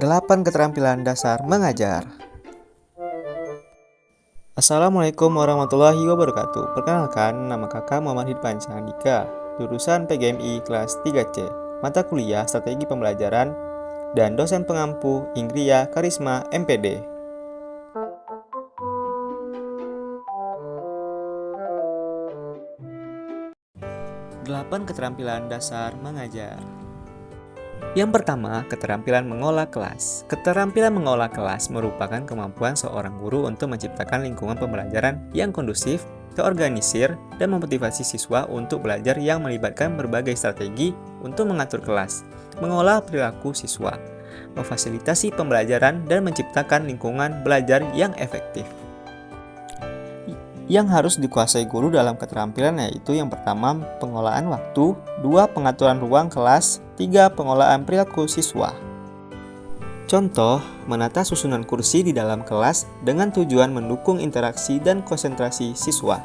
8 keterampilan dasar mengajar. Assalamualaikum warahmatullahi wabarakatuh. Perkenalkan, nama kakak Muhammad Hidpansyah Andika, jurusan PGMI kelas 3C, mata kuliah Strategi Pembelajaran, dan dosen pengampu Ingria Karisma MPD. Delapan keterampilan dasar mengajar. Yang pertama, keterampilan mengolah kelas. Keterampilan mengolah kelas merupakan kemampuan seorang guru untuk menciptakan lingkungan pembelajaran yang kondusif, terorganisir, dan memotivasi siswa untuk belajar yang melibatkan berbagai strategi untuk mengatur kelas, mengolah perilaku siswa, memfasilitasi pembelajaran, dan menciptakan lingkungan belajar yang efektif. Yang harus dikuasai guru dalam keterampilan yaitu yang pertama, pengolahan waktu, 2. Pengaturan ruang kelas, 3. Pengolahan perilaku siswa. Contoh, menata susunan kursi di dalam kelas dengan tujuan mendukung interaksi dan konsentrasi siswa.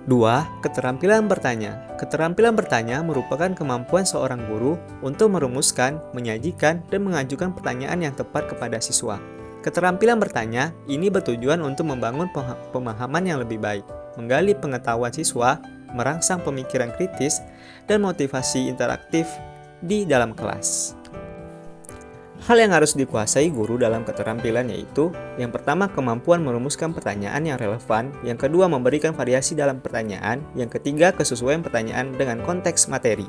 2. Keterampilan bertanya. Keterampilan bertanya merupakan kemampuan seorang guru untuk merumuskan, menyajikan, dan mengajukan pertanyaan yang tepat kepada siswa. Keterampilan bertanya ini bertujuan untuk membangun pemahaman yang lebih baik, menggali pengetahuan siswa, merangsang pemikiran kritis, dan motivasi interaktif di dalam kelas. Hal yang harus dikuasai guru dalam keterampilan yaitu, yang pertama, kemampuan merumuskan pertanyaan yang relevan, yang kedua, memberikan variasi dalam pertanyaan, yang ketiga, kesesuaian pertanyaan dengan konteks materi.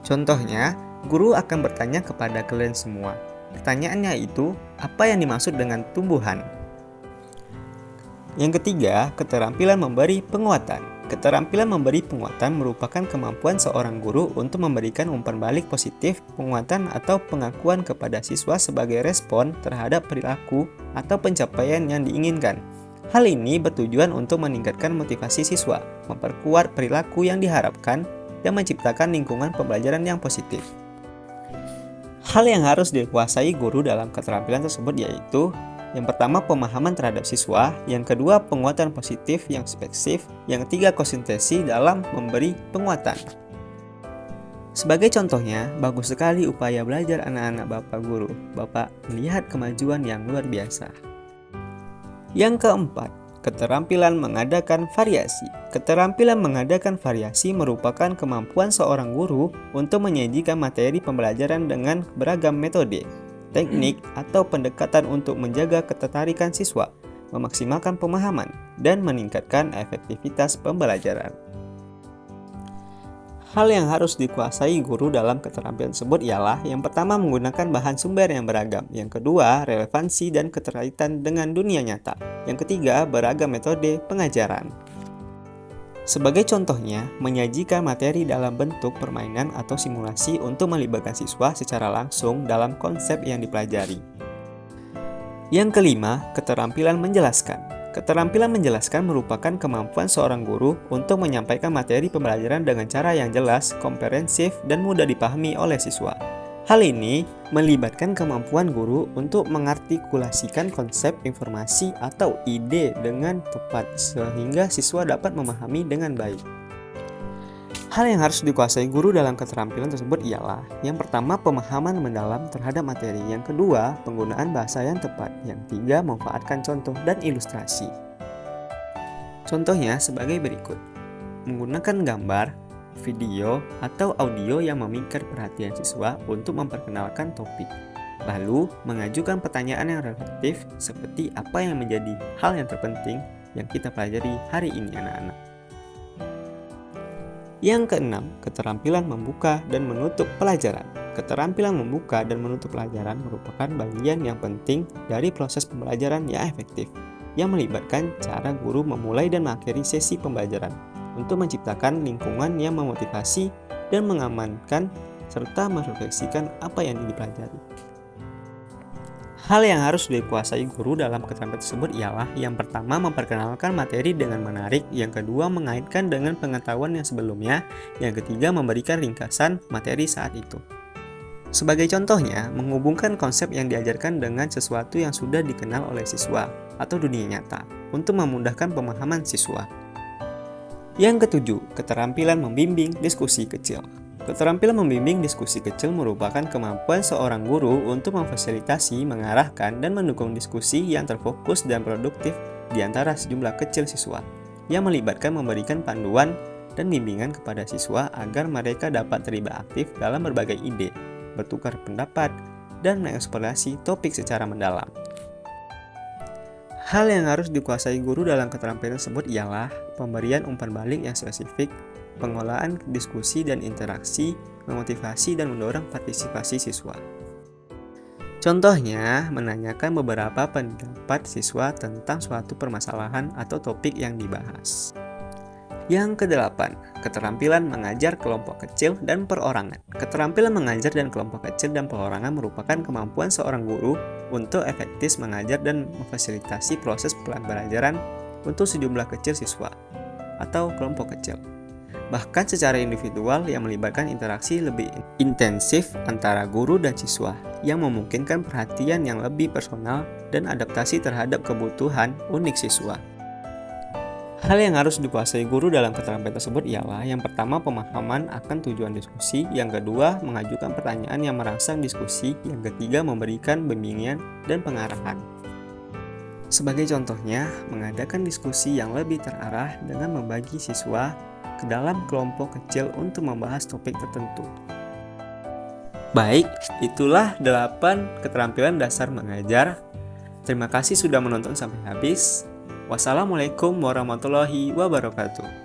Contohnya, guru akan bertanya kepada kalian semua. Pertanyaannya itu, apa yang dimaksud dengan tumbuhan? Yang ketiga, keterampilan memberi penguatan. Keterampilan memberi penguatan merupakan kemampuan seorang guru untuk memberikan umpan balik positif, penguatan atau pengakuan kepada siswa sebagai respon terhadap perilaku atau pencapaian yang diinginkan. Hal ini bertujuan untuk meningkatkan motivasi siswa, memperkuat perilaku yang diharapkan, dan menciptakan lingkungan pembelajaran yang positif. Hal yang harus dikuasai guru dalam keterampilan tersebut yaitu, yang pertama, pemahaman terhadap siswa, yang kedua, penguatan positif yang spesifik, yang ketiga, konsentrasi dalam memberi penguatan. Sebagai contohnya, bagus sekali upaya belajar anak-anak Bapak guru. Bapak melihat kemajuan yang luar biasa. Yang keempat, keterampilan mengadakan variasi. Keterampilan mengadakan variasi merupakan kemampuan seorang guru untuk menyajikan materi pembelajaran dengan beragam metode, teknik, atau pendekatan untuk menjaga ketertarikan siswa, memaksimalkan pemahaman, dan meningkatkan efektivitas pembelajaran. Hal yang harus dikuasai guru dalam keterampilan tersebut ialah, yang pertama, menggunakan bahan sumber yang beragam, yang kedua, relevansi dan keterkaitan dengan dunia nyata, yang ketiga, beragam metode pengajaran. Sebagai contohnya, menyajikan materi dalam bentuk permainan atau simulasi untuk melibatkan siswa secara langsung dalam konsep yang dipelajari. Yang kelima, keterampilan menjelaskan. Keterampilan menjelaskan merupakan kemampuan seorang guru untuk menyampaikan materi pembelajaran dengan cara yang jelas, komprehensif, dan mudah dipahami oleh siswa. Hal ini melibatkan kemampuan guru untuk mengartikulasikan konsep, informasi, atau ide dengan tepat sehingga siswa dapat memahami dengan baik. Hal yang harus dikuasai guru dalam keterampilan tersebut ialah, yang pertama, pemahaman mendalam terhadap materi, yang kedua, penggunaan bahasa yang tepat, yang ketiga, memanfaatkan contoh dan ilustrasi. Contohnya sebagai berikut: menggunakan gambar, video, atau audio yang memikat perhatian siswa untuk memperkenalkan topik, lalu mengajukan pertanyaan yang reflektif seperti apa yang menjadi hal yang terpenting yang kita pelajari hari ini anak-anak. Yang keenam, keterampilan membuka dan menutup pelajaran. Keterampilan membuka dan menutup pelajaran merupakan bagian yang penting dari proses pembelajaran yang efektif, yang melibatkan cara guru memulai dan mengakhiri sesi pembelajaran untuk menciptakan lingkungan yang memotivasi dan mengamankan serta merefleksikan apa yang dipelajari. Hal yang harus dikuasai guru dalam keterampilan tersebut ialah, yang pertama, memperkenalkan materi dengan menarik, yang kedua, mengaitkan dengan pengetahuan yang sebelumnya, yang ketiga, memberikan ringkasan materi saat itu. Sebagai contohnya, menghubungkan konsep yang diajarkan dengan sesuatu yang sudah dikenal oleh siswa atau dunia nyata untuk memudahkan pemahaman siswa. Yang ketujuh, keterampilan membimbing diskusi kecil. Keterampilan membimbing diskusi kecil merupakan kemampuan seorang guru untuk memfasilitasi, mengarahkan, dan mendukung diskusi yang terfokus dan produktif di antara sejumlah kecil siswa, yang melibatkan memberikan panduan dan bimbingan kepada siswa agar mereka dapat terlibat aktif dalam berbagai ide, bertukar pendapat, dan mengeksplorasi topik secara mendalam. Hal yang harus dikuasai guru dalam keterampilan tersebut ialah pemberian umpan balik yang spesifik, pengolahan diskusi dan interaksi, memotivasi dan mendorong partisipasi siswa. Contohnya, menanyakan beberapa pendapat siswa tentang suatu permasalahan atau topik yang dibahas. Yang kedelapan, keterampilan mengajar kelompok kecil dan perorangan. Keterampilan mengajar dan kelompok kecil dan perorangan merupakan kemampuan seorang guru untuk efektif mengajar dan memfasilitasi proses pembelajaran untuk sejumlah kecil siswa atau kelompok kecil. Bahkan secara individual yang melibatkan interaksi lebih intensif antara guru dan siswa yang memungkinkan perhatian yang lebih personal dan adaptasi terhadap kebutuhan unik siswa. Hal yang harus dikuasai guru dalam keterampilan tersebut ialah yang pertama pemahaman akan tujuan diskusi, yang kedua mengajukan pertanyaan yang merangsang diskusi, yang ketiga memberikan bimbingan dan pengarahan. Sebagai contohnya, mengadakan diskusi yang lebih terarah dengan membagi siswa ke dalam kelompok kecil untuk membahas topik tertentu. Baik, itulah 8 keterampilan dasar mengajar. Terima kasih sudah menonton sampai habis. Wassalamualaikum warahmatullahi wabarakatuh.